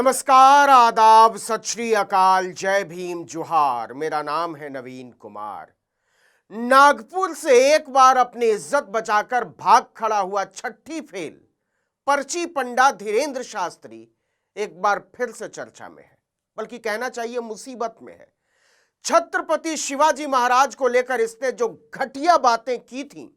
नमस्कार, आदाब, सत श्री अकाल, जय भीम, जोहार। मेरा नाम है नवीन कुमार। नागपुर से एक बार अपनी इज्जत बचाकर भाग खड़ा हुआ छठी फेल पर्ची पंडा धीरेंद्र शास्त्री एक बार फिर से चर्चा में है, बल्कि कहना चाहिए मुसीबत में है। छत्रपति शिवाजी महाराज को लेकर इसने जो घटिया बातें की थी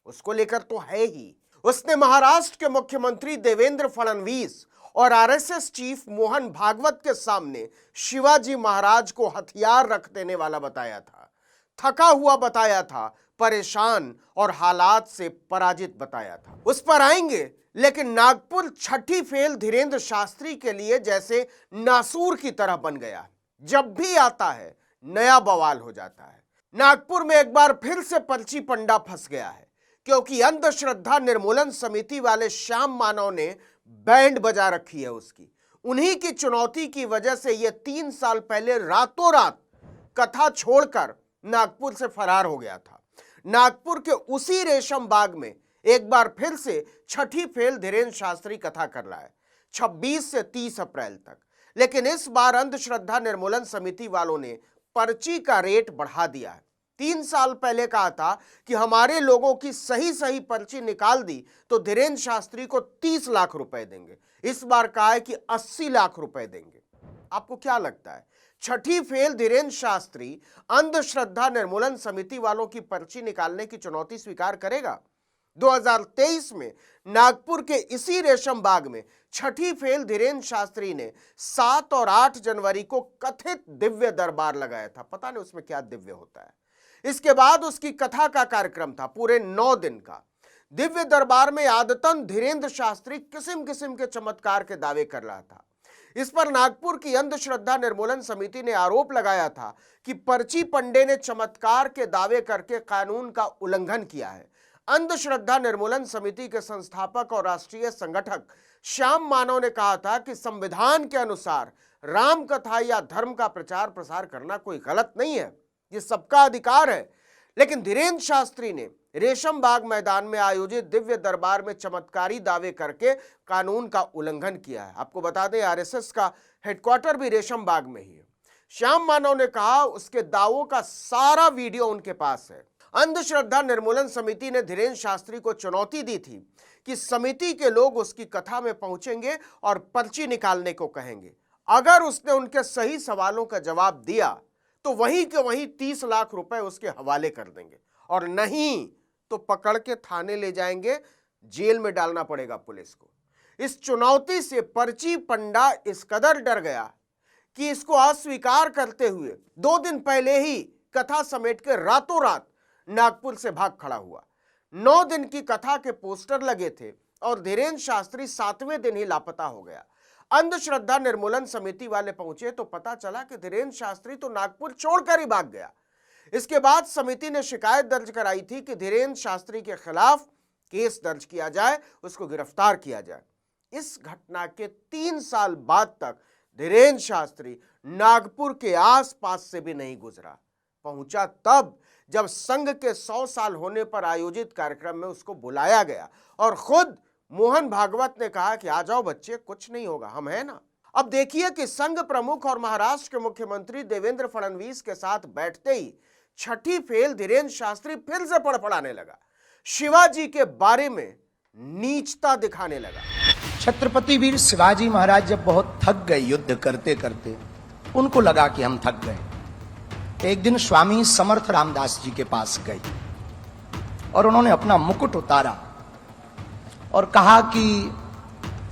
उसको लेकर तो है ही। उसने महाराष्ट्र के मुख्यमंत्री देवेंद्र फडणवीस और आरएसएस चीफ मोहन भागवत के सामने शिवाजी महाराज को हथियार रख देने वाला बताया था, थका हुआ बताया था, परेशान और हालात से पराजित बताया था। उस पर आएंगे, लेकिन नागपुर छठी फेल धीरेंद्र शास्त्री के लिए जैसे नासूर की तरह बन गया। जब भी आता है नया बवाल हो जाता है। नागपुर में एक बार फिर से पर्ची पंडा फंस गया है, क्योंकि अंधश्रद्धा निर्मूलन समिति वाले श्याम मानव ने बैंड बजा रखी है उसकी। उन्हीं की चुनौती की वजह से यह 3 साल पहले रातों रात कथा छोड़कर नागपुर से फरार हो गया था। नागपुर के उसी रेशम बाग में एक बार फिर से छठी फेल धीरेंद्र शास्त्री कथा कर रहा है 26 से 30 अप्रैल तक। लेकिन इस बार अंधश्रद्धा निर्मूलन समिति वालों ने पर्ची का रेट बढ़ा दिया है। 3 साल पहले कहा था कि हमारे लोगों की सही सही पर्ची निकाल दी तो धीरेंद्र शास्त्री को 30 लाख रुपए देंगे। इस बार कहा है कि 80 लाख रुपए देंगे। आपको क्या लगता है, छठी फेल धीरेंद्र शास्त्री अंधश्रद्धा निर्मूलन समिति वालों की पर्ची निकालने की चुनौती स्वीकार करेगा? 2023 में नागपुर के इसी रेशम बाग में छठी फेल धीरेंद्र शास्त्री ने 7 और 8 जनवरी को कथित दिव्य दरबार लगाया था। पता नहीं उसमें क्या दिव्य होता है। इसके बाद उसकी कथा का कार्यक्रम था पूरे 9 दिन का। दिव्य दरबार में आदतन धीरेंद्र शास्त्री किस्म किस्म के चमत्कार के दावे कर रहा था। इस पर नागपुर की अंधश्रद्धा निर्मूलन समिति ने आरोप लगाया था कि पर्ची पंडे ने चमत्कार के दावे करके कानून का उल्लंघन किया है। अंधश्रद्धा निर्मूलन समिति के संस्थापक और राष्ट्रीय संगठक श्याम मानव ने कहा था कि संविधान के अनुसार राम कथा या धर्म का प्रचार प्रसार करना कोई गलत नहीं है, ये सबका अधिकार है। लेकिन धीरेंद्र शास्त्री ने रेशम बाग मैदान में आयोजित दिव्य दरबार में चमत्कारी दावे करके कानून का उल्लंघन किया है। आपको बता दें, आरएसएस का हेडक्वार्टर भी रेशम बाग में ही है। श्याम मानव ने कहा उसके दावों का सारा वीडियो उनके पास है। अंधश्रद्धा निर्मूलन समिति ने धीरेंद्र शास्त्री को चुनौती दी थी कि समिति के लोग उसकी कथा में पहुंचेंगे और पर्ची निकालने को कहेंगे। अगर उसने उनके सही सवालों का जवाब दिया तो वहीं के वहीं 30 लाख रुपए उसके हवाले कर देंगे, और नहीं तो पकड़ के थाने ले जाएंगे, जेल में डालना पड़ेगा पुलिस को। इस चुनौती से पर्ची पंडा इस कदर डर गया कि इसको अस्वीकार करते हुए 2 दिन पहले ही कथा समेट के रातों रात नागपुर से भाग खड़ा हुआ। 9 दिन की कथा के पोस्टर लगे थे और धीरेंद्र शास्त्री 7वें दिन ही लापता हो गया। अंधश्रद्धा निर्मूलन समिति वाले पहुंचे तो पता चला कि धीरेंद्र शास्त्री तो नागपुर छोड़कर ही भाग गया। इसके बाद समिति ने शिकायत दर्ज कराई थी कि धीरेंद्र शास्त्री के खिलाफ केस दर्ज किया जाए, उसको गिरफ्तार किया जाए। इस घटना के 3 साल बाद तक धीरेंद्र शास्त्री नागपुर के आसपास से भी नहीं गुजरा। पहुंचा तब जब संघ के 100 साल होने पर आयोजित कार्यक्रम में उसको बुलाया गया और खुद मोहन भागवत ने कहा कि आ जाओ बच्चे, कुछ नहीं होगा, हम हैं ना। अब देखिए कि संघ प्रमुख और महाराष्ट्र के मुख्यमंत्री देवेंद्र फडणवीस के साथ बैठते ही छठी फेल धीरेंद्र शास्त्री फिर से फड़फड़ाने लगा, शिवाजी के बारे में नीचता दिखाने लगा। छत्रपति वीर शिवाजी महाराज जब बहुत थक गए युद्ध करते करते, उनको लगा कि हम थक गए। एक दिन स्वामी समर्थ रामदास जी के पास गए और उन्होंने अपना मुकुट उतारा और कहा कि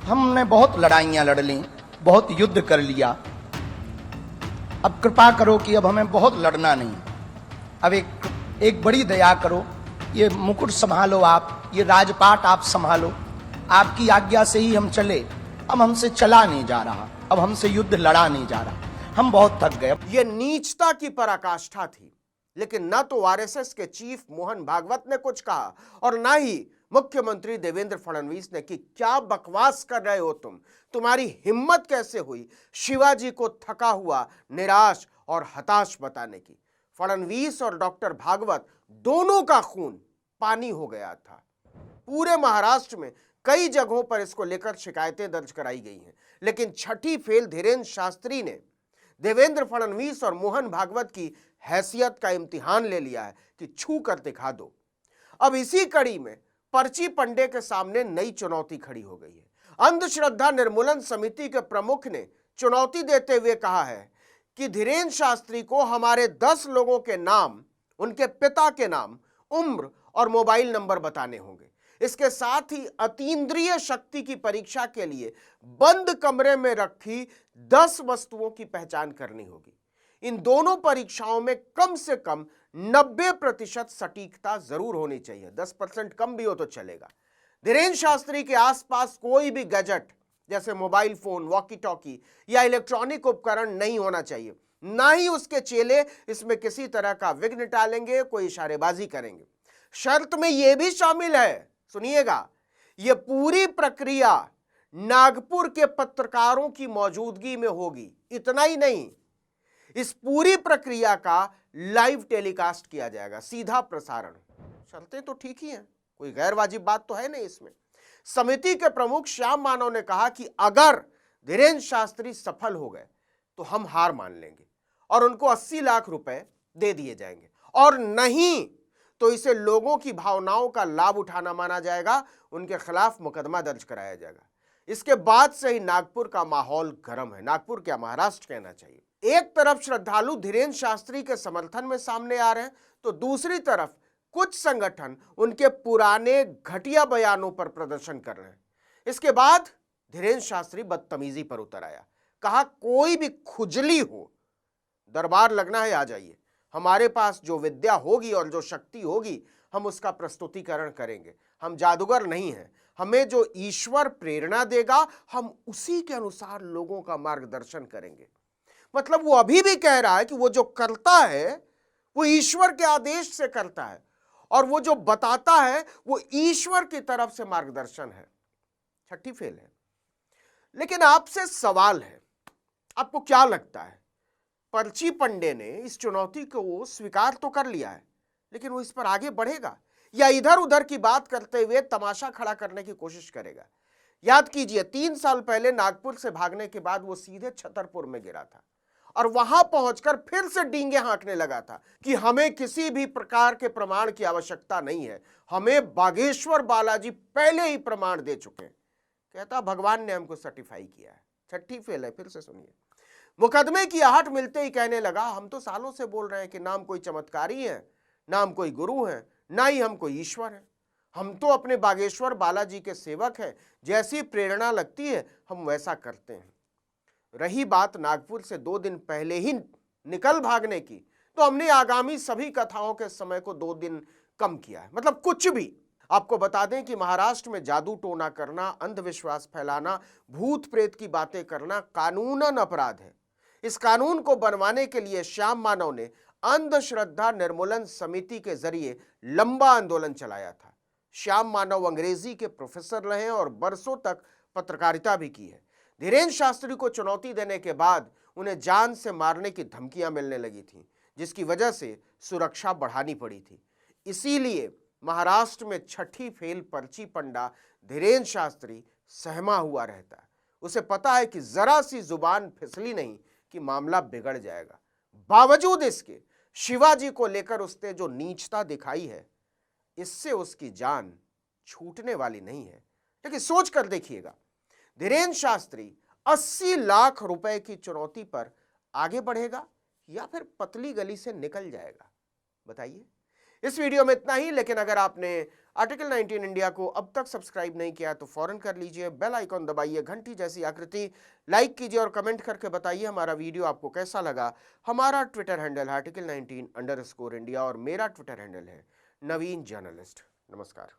हमने बहुत लड़ाइयां लड़ ली, बहुत युद्ध कर लिया, अब कृपा करो कि अब हमें बहुत लड़ना नहीं, अब एक बड़ी दया करो, ये मुकुट संभालो आप, ये राजपाट आप संभालो, आपकी आज्ञा से ही हम चले, अब हमसे चला नहीं जा रहा, अब हमसे युद्ध लड़ा नहीं जा रहा, हम बहुत थक गए। ये नीचता की पराकाष्ठा थी, लेकिन न तो आरएसएस के चीफ मोहन भागवत ने कुछ कहा और न ही मुख्यमंत्री देवेंद्र फडणवीस ने कि क्या बकवास कर रहे हो तुम, तुम्हारी हिम्मत कैसे हुई शिवाजी को थका हुआ, निराश और हताश बताने की। फडणवीस और डॉक्टर भागवत दोनों का खून पानी हो गया था। पूरे महाराष्ट्र में कई जगहों पर इसको लेकर शिकायतें दर्ज कराई गई हैं, लेकिन छठी फेल धीरेन्द्र शास्त्री ने देवेंद्र फडणवीस और मोहन भागवत की हैसियत का इम्तिहान ले लिया है कि छू कर दिखा दो। अब इसी कड़ी में पर्ची पंडे के सामने नई चुनौती खड़ी हो गई है। अंधश्रद्धा निर्मूलन समिति के प्रमुख ने चुनौती देते हुए कहा है कि धीरेन्द्र शास्त्री को हमारे 10 लोगों के नाम, उनके पिता के नाम, उम्र और मोबाइल नंबर बताने होंगे। इसके साथ ही अतीन्द्रिय शक्ति की परीक्षा के लिए बंद कमरे में रखी 10 वस्तुओं की पहचान करनी होगी। इन दोनों परीक्षाओं में कम से कम 90% सटीकता जरूर होनी चाहिए, 10% कम भी हो तो चलेगा। धीरेन्द्र शास्त्री के आसपास कोई भी गैजेट जैसे मोबाइल फोन, वॉकी टॉकी या इलेक्ट्रॉनिक उपकरण नहीं होना चाहिए। ना ही उसके चेले इसमें किसी तरह का विघ्न डालेंगे, कोई इशारेबाजी करेंगे। शर्त में यह भी शामिल है, सुनिएगा, यह पूरी प्रक्रिया नागपुर के पत्रकारों की मौजूदगी में होगी। इतना ही नहीं, इस पूरी प्रक्रिया का लाइव टेलीकास्ट किया जाएगा, सीधा प्रसारण। शर्तें तो ठीक ही हैं, कोई गैर वाजिब बात तो है नहीं इसमें। समिति के प्रमुख श्याम मानव ने कहा कि अगर धीरेन्द्र शास्त्री सफल हो गए तो हम हार मान लेंगे और उनको 80 लाख रुपए दे दिए जाएंगे, और नहीं तो इसे लोगों की भावनाओं का लाभ उठाना माना जाएगा, उनके खिलाफ मुकदमा दर्ज कराया जाएगा। इसके बाद से ही नागपुर का माहौल गर्म है। नागपुर क्या, महाराष्ट्र कहना चाहिए। एक तरफ श्रद्धालु धीरेन्द्र शास्त्री के समर्थन में सामने आ रहे हैं, तो दूसरी तरफ कुछ संगठन उनके पुराने घटिया बयानों पर प्रदर्शन कर रहे हैं। इसके बाद धीरेन्द्र शास्त्री बदतमीजी पर उतर आया, कहा कोई भी खुजली हो, दरबार लगना है, आ जाइए, हमारे पास जो विद्या होगी और जो शक्ति होगी हम उसका प्रस्तुतिकरण करेंगे। हम जादूगर नहीं हैं, हमें जो ईश्वर प्रेरणा देगा हम उसी के अनुसार लोगों का मार्गदर्शन करेंगे। मतलब वो अभी भी कह रहा है कि वो जो करता है वो ईश्वर के आदेश से करता है, और वो जो बताता है वो ईश्वर की तरफ से मार्गदर्शन है। छठी फेल है। लेकिन आपसे सवाल है, आपको क्या लगता है, पर्ची पंडे ने इस चुनौती को स्वीकार तो कर लिया है, लेकिन वो इस पर आगे बढ़ेगा या इधर उधर की बात करते हुए तमाशा खड़ा करने की कोशिश करेगा? याद कीजिए, 3 साल पहले नागपुर से भागने के बाद वो सीधे छतरपुर में गिरा था और वहां पहुंचकर फिर से डींगे हाँकने लगा था कि हमें किसी भी प्रकार के प्रमाण की आवश्यकता नहीं है, हमें बागेश्वर बालाजी पहले ही प्रमाण दे चुके हैं। कहता भगवान ने हमको सर्टिफाई किया है। छठी फेल है। फिर से सुनिए, मुकदमे की आहट मिलते ही कहने लगा, हम तो सालों से बोल रहे हैं कि नाम कोई चमत्कारी है, नाम कोई गुरु है, ना ही हम कोई ईश्वर है, हम तो अपने बागेश्वर बालाजी के सेवक हैं, जैसी प्रेरणा लगती है हम वैसा करते हैं। रही बात नागपुर से 2 दिन पहले ही निकल भागने की, तो हमने आगामी सभी कथाओं के समय को 2 दिन कम किया है, मतलब कुछ भी। आपको बता दें कि महाराष्ट्र में जादू टोना करना, अंधविश्वास फैलाना, भूत प्रेत की बातें करना कानूनन अपराध है। इस कानून को बनवाने के लिए श्याम मानव ने अंधश्रद्धा निर्मूलन समिति के जरिए लंबा आंदोलन चलाया था। श्याम मानव अंग्रेजी के प्रोफेसर रहे और बरसों तक पत्रकारिता भी की है। धीरेन्द्र शास्त्री को चुनौती देने के बाद उन्हें जान से मारने की धमकियां मिलने लगी थीं, जिसकी वजह से सुरक्षा बढ़ानी पड़ी थी। इसीलिए महाराष्ट्र में छठी फेल पर्ची पंडा धीरेन्द्र शास्त्री सहमा हुआ रहता है। उसे पता है कि जरा सी जुबान फिसली नहीं कि मामला बिगड़ जाएगा। बावजूद इसके शिवाजी को लेकर उसने जो नीचता दिखाई है, इससे उसकी जान छूटने वाली नहीं है। लेकिन सोच कर देखिएगा, धीरेन्द्र शास्त्री 80 लाख रुपए की चुनौती पर आगे बढ़ेगा या फिर पतली गली से निकल जाएगा? बताइए। इस वीडियो में इतना ही, लेकिन अगर आपने आर्टिकल 19 इंडिया को अब तक सब्सक्राइब नहीं किया तो फौरन कर लीजिए, बेल आइकॉन दबाइए, घंटी जैसी आकृति लाइक कीजिए और कमेंट करके बताइए हमारा वीडियो आपको कैसा लगा। हमारा ट्विटर हैंडल है article19_India और मेरा ट्विटर हैंडल है नवीन जर्नलिस्ट। नमस्कार।